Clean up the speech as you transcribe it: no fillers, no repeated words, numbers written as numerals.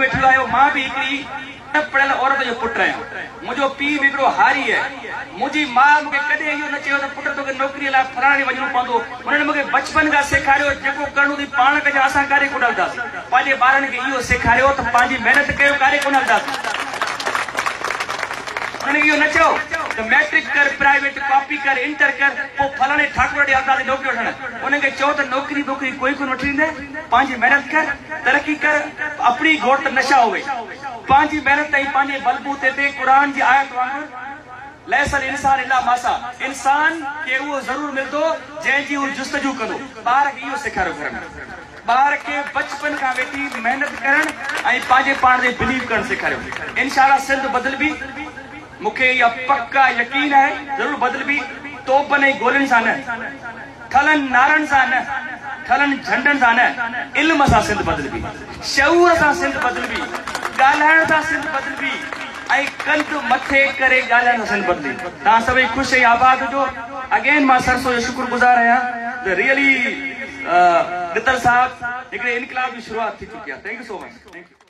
वेठो आयो मां भी हिकड़ी पढ़ियल औरत जो पुट आहियां मुंहिंजो पीउ भी हिकिड़ो हारी है मुंहिंजी मां मूंखे कॾहिं इहो न चयो त पुट तोखे नौकरीअ लाइ फलाणे वञणो पवंदो उन्हनि मूंखे बचपन खां सेखारियो जेको करणो अथई पाण कजे असां कारे कोन हलंदासीं पंहिंजे ॿारनि खे इहो सेखारियो त पंहिंजी महिनत कयो कारे कोन हलंदासीं उन्हनि इहो न चयो त मैट्रिक कर प्राइवेट कॉपी कर इंटर कर पोइ फलाणे ठाकुर ॾे हलंदासीं नौकरी वठण उनखे चयो त नौकरी कोई कोन वठी ॾींदे पंहिंजी महिनत कर तरक़ी कर अपनी घोट त नशा होवे पंहिंजी महिनत ऐं पंहिंजे बलबूते ते क़ुरान जी आयत वांगुरु लैसल इंसान इल्ला मासा इंसान खे उहो ज़रूर मिलंदो जंहिंजी उहो जुस्तजू कंदो ॿार खे इहो सेखारियो घर में ॿार खे बचपन खां वेठी महिनत करण ऐं पंहिंजे पाण ते बिलीव करणु सेखारियो इंशाअल्लाह सिंध बदिलबी मूंखे इहा पक्का यकीन आहे ज़रूर बदिलबी तोपनि ऐं गोलियुनि सां न ठलनि नारनि सां न ठलनि झंडनि सां न इल्म सां सिंध बदिलबी शऊर सां सिंध बदिलबी ॻाल्हाइण सां सिंध बदिलबी ऐं कंध मथे करे ॻाल्हाइण सां सिंध बदिली तव्हां सभई ख़ुशि ऐं आबाद हुजो अगेन मां सरसो जो शुक्रगुज़ार आहियां त रियली नितल साहब हिकिड़े इनकलाब जी शुरूआत थी चुकी आहे thank you so much thank U